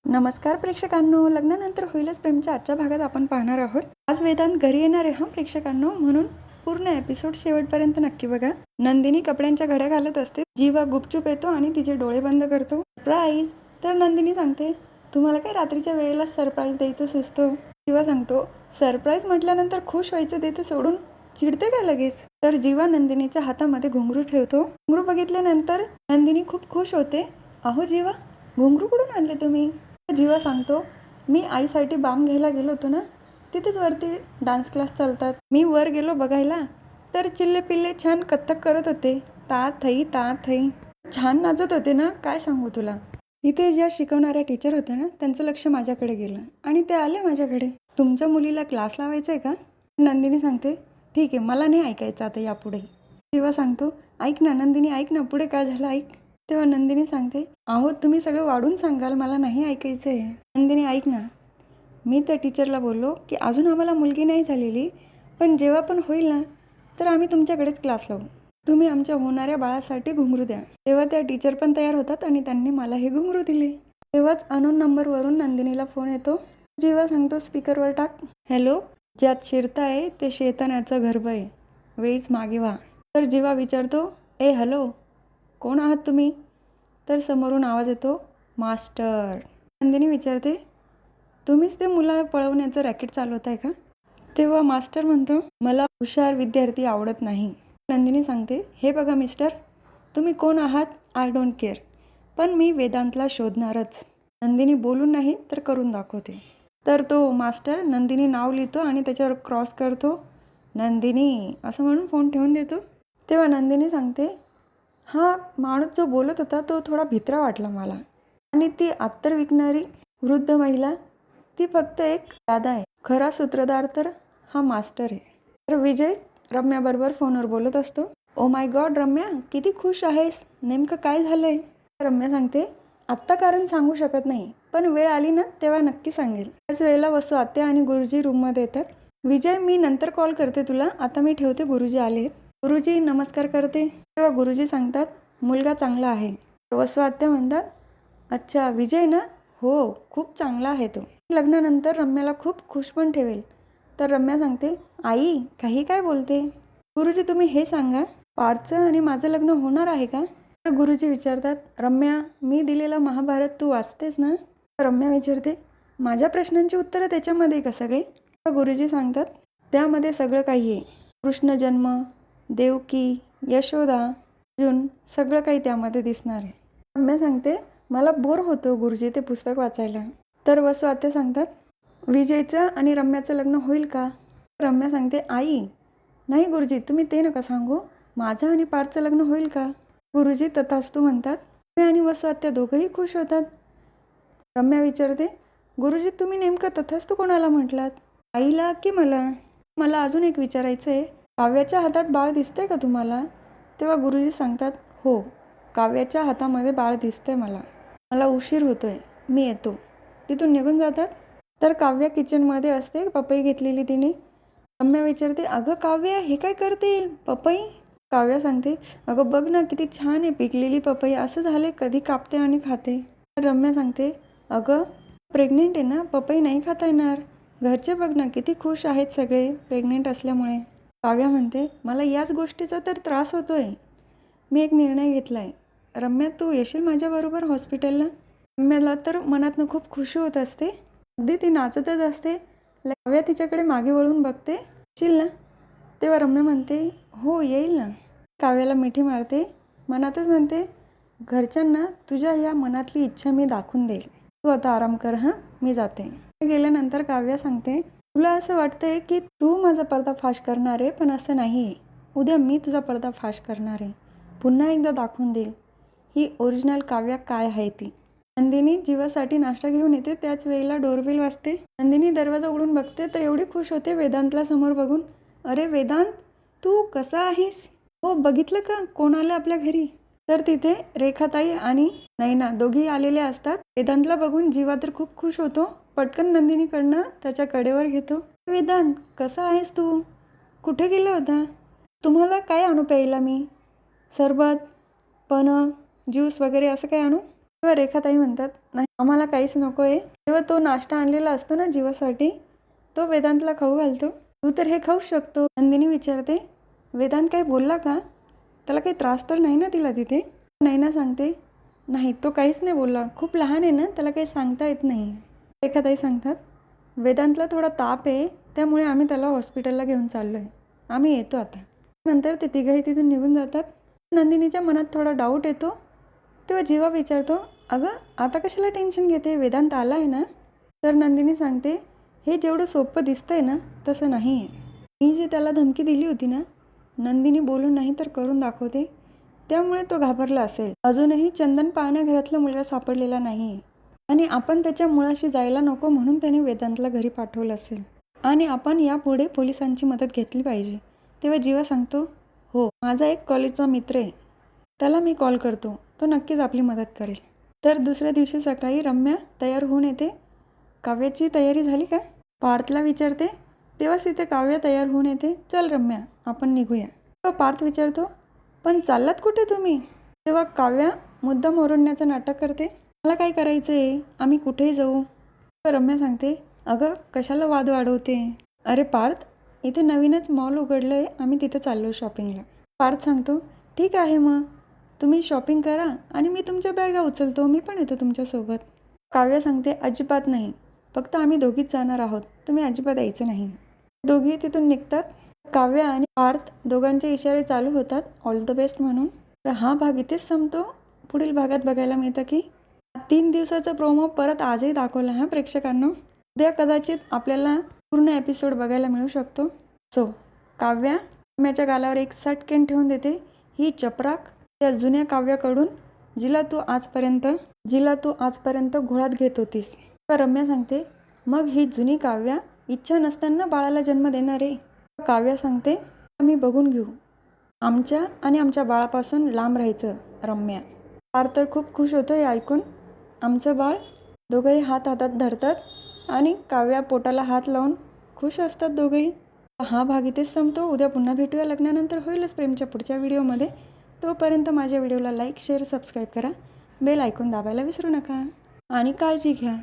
नमस्कार प्रेक्षकांनो, लग्नानंतर होईलच प्रेमच्या आजच्या भागात आपण पाहणार आहोत. आज वेदांत घरी येणार आहे प्रेक्षकांनो, म्हणून पूर्ण एपिसोड शेवटपर्यंत नक्की बघा. नंदिनी कपड्यांच्या घड्या घालत असते. जीवा गुपचूप येतो आणि तिचे डोळे बंद करतो. सरप्राईज. तर नंदिनी सांगते, तुम्हाला काय रात्रीच्या वेळेला सरप्राईज द्यायचं सुचतं? जीवा सांगतो, सरप्राईज म्हटल्यानंतर खुश व्हायचं ते सोडून चिडते काय लगेच? तर जीवा नंदिनीच्या हातामध्ये घुंगरू ठेवतो. घुंगरू बघितल्यानंतर नंदिनी खूप खुश होते. अहो जीवा, घुंगरू कुठून आणले तुम्ही? जीवा सांगतो, मी आईसाठी बाम घ्यायला गेलो होतो ना, तिथेच वरती डान्स क्लास चालतात. मी वर गेलो बघायला तर चिल्ले पिल्ले छान कथ्थक करत होते. ता थई छान नाचत होते ना, काय सांगू तुला. तिथे ज्या शिकवणाऱ्या टीचर होत्या ना, त्यांचं लक्ष माझ्याकडे गेलं आणि ते आले माझ्याकडे. तुमच्या मुलीला क्लास लावायचा आहे का? नंदिनी सांगते, ठीक आहे, मला नाही ऐकायचं आता यापुढे. जीवा सांगतो, ऐक ना नंदिनी, ऐक ना, पुढे काय झालं ऐक. तेव्हा नंदिनी सांगते, अहो तुम्ही सगळं वाढून सांगाल, मला नाही ऐकायचं आहे. नंदिनी ऐक ना, मी त्या टीचरला बोललो की अजून आम्हाला मुलगी नाही झालेली, पण जेव्हा पण होईल ना तर आम्ही तुमच्याकडेच क्लास लावू. तुम्ही आमच्या होणाऱ्या बाळासाठी घुंगरू द्या. तेव्हा त्या टीचर पण तयार होतात आणि त्यांनी मला हे घुंगरू दिले. तेव्हाच अनोन नंबरवरून नंदिनीला फोन येतो. जेव्हा सांगतो, स्पीकरवर टाक. हॅलो, ज्यात शिरताय ते शैतानाचं गर्भ आहे, वेळीच मागे व्हा. तर जेव्हा विचारतो, ए हॅलो, कोण आहात तुम्ही? तर समोरून आवाज येतो, मास्टर. नंदिनी विचारते, तुम्हीच ते मुलं पळवण्याचं रॅकेट चालवत आहे का? तेव्हा मास्टर म्हणतो, मला हुशार विद्यार्थी आवडत नाही. नंदिनी सांगते, हे बघा मिस्टर, तुम्ही कोण आहात आय डोंट केअर, पण मी वेदांतला शोधणारच. नंदिनी बोलून नाही तर करून दाखवते. तर तो मास्टर नंदिनी नाव लिहितो आणि त्याच्यावर क्रॉस करतो. नंदिनी असं म्हणून फोन ठेवून देतो. तेव्हा नंदिनी सांगते, हा माणूस जो बोलत होता तो थोडा भित्रा वाटला मला, आणि ती अत्तर विकणारी वृद्ध महिला ती फक्त एक दादा आहे. खरा सूत्रधार तर हा मास्टर आहे. तर विजय रम्याबरोबर फोनवर बोलत असतो. ओ माय गॉड रम्या, किती खुश आहेस, नेमकं काय झालंय? रम्या सांगते, आत्ता कारण सांगू शकत नाही, पण वेळ आली ना तेव्हा नक्की सांगेल. त्याच वेळेला वसू आत्या आणि गुरुजी रूममध्ये येतात. विजय, मी नंतर कॉल करते तुला, आता मी ठेवते, गुरुजी आलेत. गुरुजी नमस्कार करते. तेव्हा गुरुजी सांगतात, मुलगा चांगला आहे. वसू आत्या म्हणतात, अच्छा विजय ना, हो खूप चांगला आहे तो. लग्नानंतर रम्याला खूप खुश पण ठेवेल. तर रम्या सांगते, आई काही काय बोलते? गुरुजी तुम्ही हे सांगा, पार्थचं आणि माझं लग्न होणार आहे का? तर गुरुजी विचारतात, रम्या मी दिलेलं महाभारत तू वाचतेस ना? रम्या विचारते, माझ्या प्रश्नांची उत्तरं त्याच्यामध्ये का सगळे? तर गुरुजी सांगतात, त्यामध्ये सगळं काही आहे. कृष्ण जन्म, देवकी, यशोदा, अर्जुन, सगळं काही त्यामध्ये दिसणार आहे. रम्या सांगते, मला बोर होतो गुरुजी ते पुस्तक वाचायला. तर वसू आत्या सांगतात, विजयचं आणि रम्याचं लग्न होईल का? रम्या सांगते, आई नाही गुरुजी, तुम्ही ते नका सांगू, माझं आणि पार्थचं लग्न होईल का? गुरुजी तथास्तू म्हणतात. मी आणि वसू आत्या दोघंही खुश होतात. रम्या विचारते, गुरुजी तुम्ही नेमकं तथास्तू कोणाला म्हटलात, आईला की मला? मला अजून एक विचारायचं आहे, काव्याच्या हातात बाळ दिसतंय का तुम्हाला? तेव्हा गुरुजी सांगतात, हो काव्याच्या हातामध्ये बाळ दिसतंय मला. मला उशीर होतोय, मी येतो. तिथून निघून जातात. तर काव्या किचनमध्ये असते, पपई घेतलेली तिने. रम्या विचारते, अगं काव्या हे काय करते, पपई? काव्या सांगते, अगं बघ ना किती छान आहे पिकलेली पपई, असं झाले कधी कापते आणि खाते. रम्या सांगते, अगं प्रेग्नेंट आहे ना, पपई नाही खाता येणार. घरचे बघ ना किती खुश आहेत सगळे प्रेग्नेंट असल्यामुळे. काव्या म्हणते, मला याच गोष्टीचा तर त्रास होतोय. मी एक निर्णय घेतला आहे. रम्या तू येशील माझ्याबरोबर हॉस्पिटलला? रम्याला तर मनातनं खूप खुशी होत असते. अगदी ती नाचतच असते. काव्या तिच्याकडे मागे वळून बघते, येशील ना? तेव्हा रम्या म्हणते, हो येईल ना. काव्याला मिठी मारते, मनातच म्हणते, घरच्यांना तुझ्या या मनातली इच्छा मी दाखवून देईल. तू आता आराम कर, हां मी जाते. गेल्यानंतर काव्या सांगते, तुला असं वाटतंय की तू माझा पर्दाफाश करणार आहे, पण असं नाही आहे. उद्या मी तुझा पर्दाफाश करणार आहे, पुन्हा एकदा दाखवून देईल ही ओरिजिनल काव्या काय आहे ती. नंदिनी जीवासाठी नाश्ता घेऊन येते. त्याच वेळेला डोरबेल वाजते. नंदिनी दरवाजा उघडून बघते तर एवढी खुश होते वेदांतला समोर बघून. अरे वेदांत, तू कसा आहेस? हो बघितलं का कोण आलं आपल्या घरी? तर तिथे रेखाताई आणि नैना दोघी आलेले असतात. वेदांतला बघून जीवा तर खूप खुश होतो. पटकन नंदिनीकडनं त्याच्या कडेवर घेतो. वेदांत कसा आहेस तू? कुठे गेला होता? तुम्हाला काय आणू प्यायला मी? सरबत, पण ज्यूस वगैरे असं काय आणू? तेव्हा रेखाताई म्हणतात, नाही आम्हाला काहीच नको आहे. तेव्हा तो नाश्ता आणलेला असतो ना जीवासाठी, तो वेदांतला खाऊ घालतो. तू तर हे खाऊ शकतो. नंदिनी विचारते, वेदांत काही बोलला का? त्याला काही त्रास तर नाही ना तिला तिथे? नैना सांगते, नाही तो काहीच नाही बोलला. खूप लहान आहे ना, त्याला काही सांगता येत नाही. रेखाताई सांगतात, वेदांतला थोडा ताप आहे, त्यामुळे आम्ही त्याला हॉस्पिटलला घेऊन चाललो आहे. आम्ही येतो आता. नंतर ते तिघंही तिथून निघून जातात. नंदिनीच्या मनात थोडा डाऊट येतो. तेव्हा जीवा विचारतो, अगं आता कशाला टेन्शन घेते, वेदांत आला आहे ना? तर नंदिनी सांगते, हे जेवढं सोपं दिसतंय ना तसं नाही आहे. मी जी त्याला धमकी दिली होती ना, नंदिनी बोलून नाही तर करून दाखवते, त्यामुळे तो घाबरला असेल. अजूनही चंदन पाळण्याघरातला मुलगा सापडलेला नाही आहे आणि आपण त्याच्या मुळाशी जायला नको म्हणून त्याने वेदांतला घरी पाठवलं असेल आणि आपण यापुढे पोलिसांची मदत घेतली पाहिजे. तेव्हा जीवा सांगतो, हो माझा एक कॉलेजचा मित्र आहे, त्याला मी कॉल करतो, तो नक्कीच आपली मदत करेल. तर दुसऱ्या दिवशी सकाळी रम्या तयार होऊन येते. काव्याची तयारी झाली का? पार्थला विचारते. तेव्हाच तिथे काव्य तयार होऊन येते. चल रम्या आपण निघूया. तेव्हा पार्थ विचारतो, पण चाललात कुठे तुम्ही? तेव्हा काव्या मुद्दाम ओरडण्याचं नाटक करते, मला काय करायचं आहे, आम्ही कुठेही जाऊ. रम्या सांगते, अगं कशाला वाद वाढवते? अरे पार्थ, इथे नवीनच मॉल उघडलं आहे, आम्ही तिथे चाललो शॉपिंगला. पार्थ सांगतो, ठीक आहे मग तुम्ही शॉपिंग करा आणि मी तुमच्या बॅगा उचलतो, मी पण येतो तुमच्यासोबत. काव्य सांगते, अजिबात नाही, फक्त आम्ही दोघीच जाणार आहोत, तुम्ही अजिबात यायचं नाही. दोघी तिथून निघतात. काव्य आणि पार्थ दोघांचे इशारे चालू होतात ऑल द बेस्ट म्हणून. तर हा भाग इथेच संपतो. पुढील भागात बघायला मिळतं की 3 दिवसाचा प्रोमो परत आजही दाखवला हा प्रेक्षकांना. उद्या कदाचित आपल्याला पूर्ण एपिसोड बघायला मिळू शकतो. सो काव्या रम्याच्या गालावर एक सटकेन ठेवून देते, ही चपराक त्या जुन्या काव्याकडून जिला तू आजपर्यंत घोळात घेत होतीस. रम्या सांगते, मग ही जुनी काव्या इच्छा नसताना बाळाला जन्म देणार आहे? काव्या सांगते, आम्ही बघून घेऊ, आमच्या आणि आमच्या बाळापासून लांब राहायचं रम्या. पार्थ तर खूप खुश होतं हे ऐकून. आमचं बाळ. दोघंही हात हातात धरतात आणि काव्या पोटाला हात लावून खुश असतात दोघंही. हा भाग इथेच संपतो. उद्या पुन्हा भेटूया लग्नानंतर होईलच प्रेमच्या पुढच्या व्हिडिओमध्ये. तोपर्यंत माझ्या व्हिडिओला लाईक शेअर सबस्क्राईब करा. बेल आयकॉन दाबायला विसरू नका आणि काळजी घ्या.